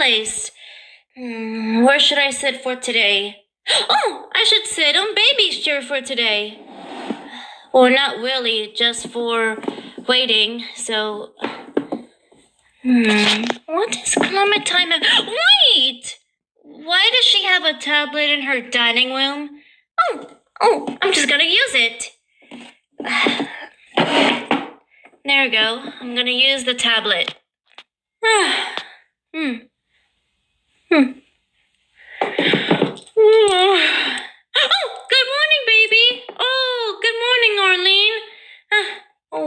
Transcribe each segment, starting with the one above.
place. Where should I sit for today? Oh, I should sit on baby's chair for today. Or not really, just for waiting. So, what is Clementine? Wait! Why does she have a tablet in her dining room? Oh, I'm just gonna use it. There we go. I'm gonna use the tablet. Oh, good morning, baby. Oh, good morning, Arlene.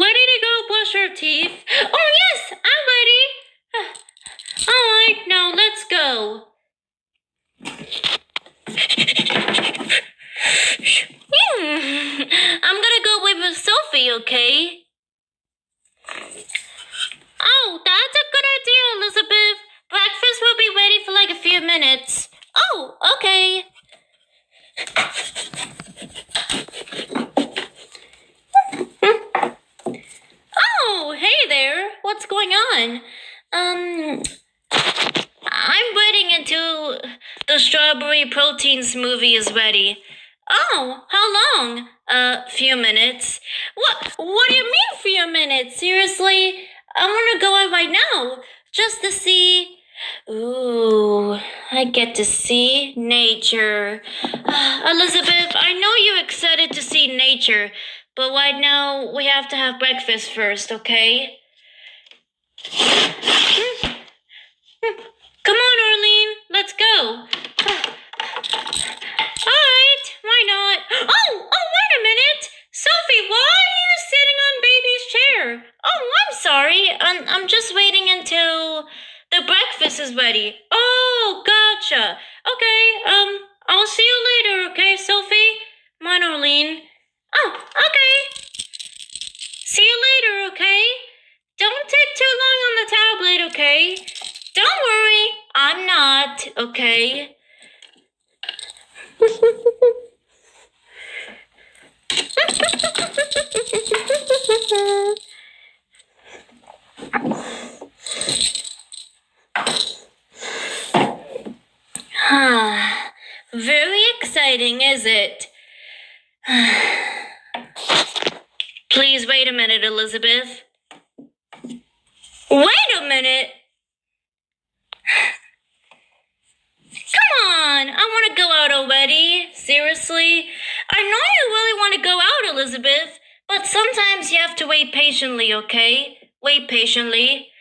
Ready to go brush your teeth? Oh, yes, I'm ready. All right, now let's go. I'm gonna go with Sophie, okay? Oh, that's a good idea, Elizabeth. Breakfast will be ready for like a few minutes. Oh, okay. Oh, hey there. What's going on? I'm waiting until the strawberry protein smoothie is ready. Oh, how long? Few minutes. What do you mean few minutes? Seriously? I want to go out right now, just to see. Ooh, I get to see nature. Elizabeth, I know you're excited to see nature, but right now we have to have breakfast first, okay? Come on, Arlene, let's go. Alright, why not? Oh, wait a minute! Sophie, why are you sitting on baby's chair? Oh, I'm sorry. I'm just waiting until the breakfast is ready. Oh, gotcha. Okay, I'll see you later, okay, Sophie? Come on, Arlene. Oh, okay. See you later, okay? Don't take too long on the tablet, okay? Don't worry, I'm not, okay? Very exciting, is it? Please wait a minute, Elizabeth. Wait a minute! Come on, I want to go out already. Seriously? I know you really want to go out, Elizabeth, but sometimes you have to wait patiently, okay? Wait patiently.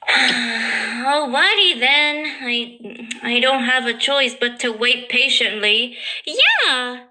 Alrighty then. I don't have a choice but to wait patiently. Yeah!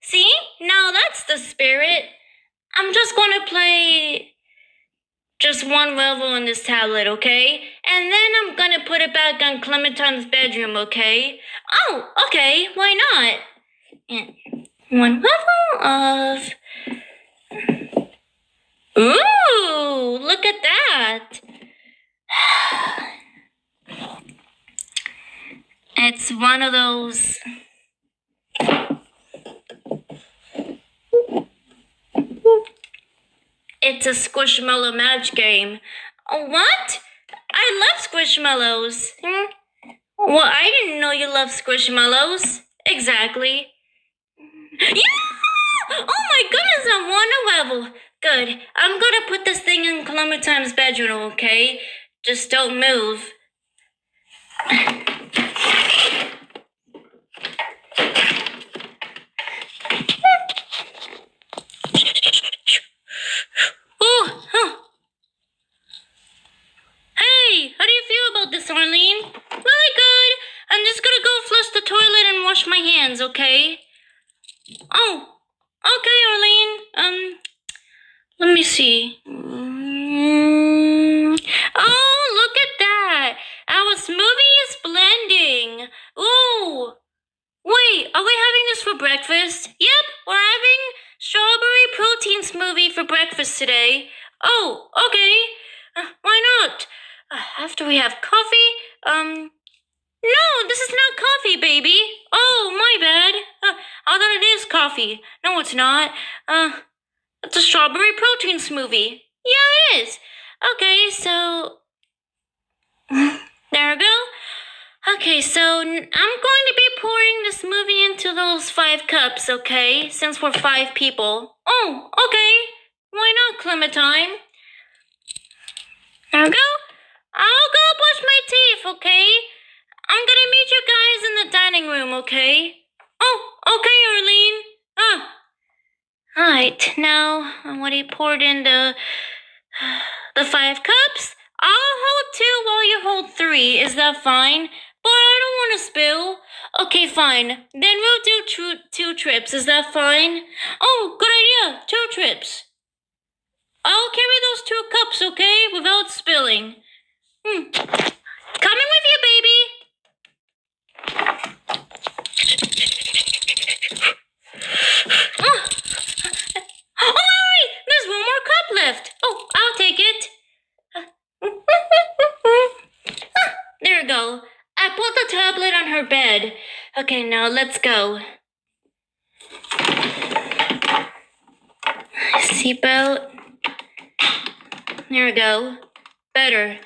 See? Now that's the spirit. I'm just gonna play just one level on this tablet, okay? And then I'm gonna put it back on Clementine's bedroom, okay? Oh, okay, why not? And one level of... Ooh, look at that! It's one of those... It's a Squishmallow match game. What? I love Squishmallows. Well, I didn't know you loved Squishmallows. Exactly. Yeah! Oh my goodness, I won a level. Good. I'm gonna put this thing in Clementine's bedroom, okay? Just don't move. Hey, how do you feel about this, Arlene? Really good. I'm just gonna go flush the toilet and wash my hands, okay? Oh, okay, Arlene. Let me see. Oh, look at that. Our smoothie is blending. Ooh. Wait, are we having this for breakfast? Yep, we're having strawberry protein smoothie for breakfast today. Oh, okay. Why not? After we have coffee, no, this is not coffee, baby. Oh, my bad. I thought it is coffee. No, it's not. It's a strawberry protein smoothie. Yeah, it is. Okay, so... There we go. Okay, so I'm going to be pouring this movie into those 5 cups, okay? Since we're 5 people. Oh, okay. Why not, Clementine? There we go. I'll go brush my teeth, okay? I'm gonna meet you guys in the dining room, okay? Oh, okay, Arlene. Alright, now I'm already poured in the 5 cups. I'll hold 2 while you hold 3. Is that fine? But I don't want to spill. Okay, fine. Then we'll do 2 trips. Is that fine? Oh, good idea. 2 trips. I'll carry those 2 cups, okay? Without spilling. Coming with you, baby. Oh, wait, there's 1 more cup left. Oh, I'll take it. There we go. I put the tablet on her bed. Okay, now let's go. Seatbelt. There we go. Better.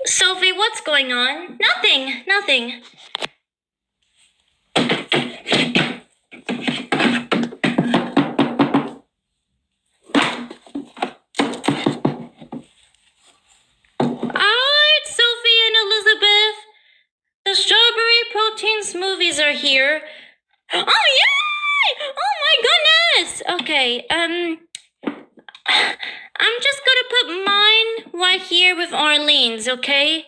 Sophie, what's going on? Nothing. Alright, Sophie and Elizabeth. The strawberry protein smoothies are here. Oh, yay! Oh my goodness! Okay, I'm just gonna put mine right here with Arlene's, okay?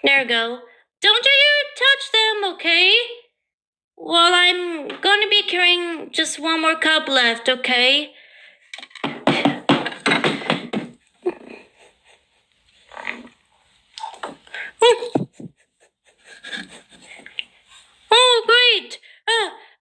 There we go. Don't you touch them, okay? Well, I'm gonna be carrying just 1 more cup left, okay? Oh, great!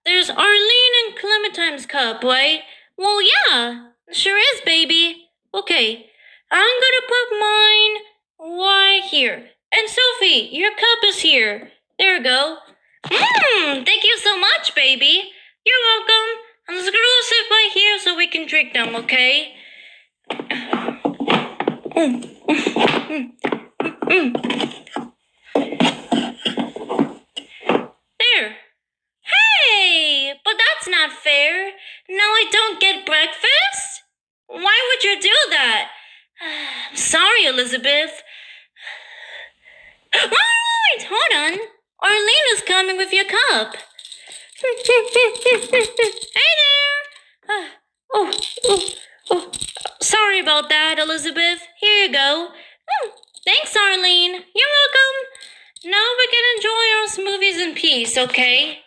There's Arlene and Clementine's cup, right? Well, yeah, sure is, baby. Okay, I'm gonna put mine right here. And Sophie, your cup is here. There we go. Thank you so much, baby. You're welcome. I'm just gonna go sit right here so we can drink them, okay? There. Hey, but that's not fair. Now I don't get breakfast? Why would you do that? I'm sorry, Elizabeth. Wait, hold on. Arlene is coming with your cup. Hey there. Oh. Sorry about that, Elizabeth. Here you go. Thanks, Arlene. You're welcome. Now we can enjoy our smoothies in peace, okay?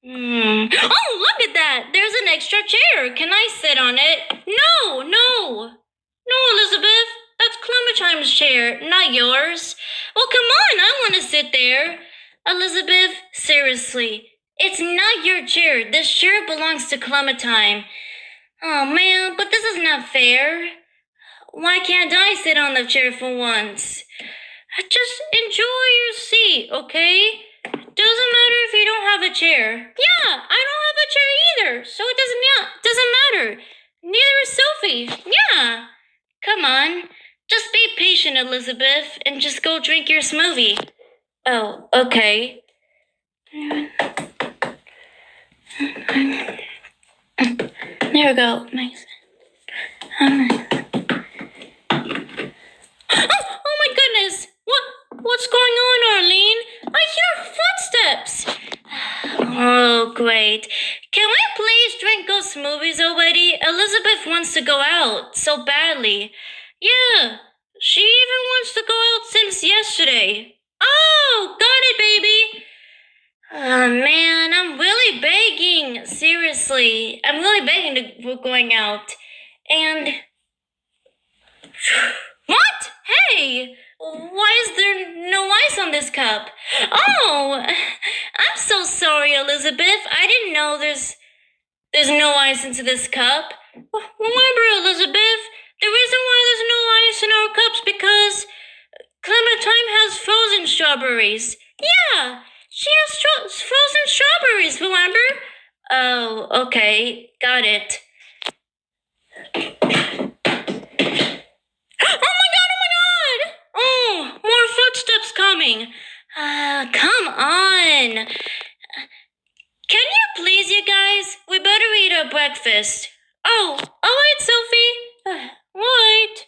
Oh, look at that. There's an extra chair. Can I sit on it? No, Elizabeth. That's Clementine's chair, not yours. Well, come on. I want to sit there. Elizabeth, seriously. It's not your chair. This chair belongs to Clementine. Oh, man, but this is not fair. Why can't I sit on the chair for once? Just enjoy your seat, okay? Doesn't matter if you don't have a chair. Yeah, I don't have a chair either, so it doesn't matter. Neither is Sophie. Yeah. Come on. Just be patient, Elizabeth, and just go drink your smoothie. Oh, okay. There we go. Nice. Oh my goodness! What's going on, Arlene? I hear footsteps. Oh, great. Can we please drink those smoothies already? Elizabeth wants to go out so badly. Yeah, she even wants to go out since yesterday. Oh, got it, baby. Oh, man, I'm really begging. Seriously, I'm really begging for going out. And... What? Hey! Why is there no ice on this cup? Oh! I'm so sorry, Elizabeth. I didn't know there's no ice into this cup. Remember, Elizabeth, the reason why there's no ice in our cups because Clementine has frozen strawberries. Yeah, she has frozen strawberries, remember? Oh, okay. Got it. Oh my god, oh my god! Oh, more footsteps coming. Come on. Can you please, you guys? We better eat our breakfast. Oh, alright, Sophie. What?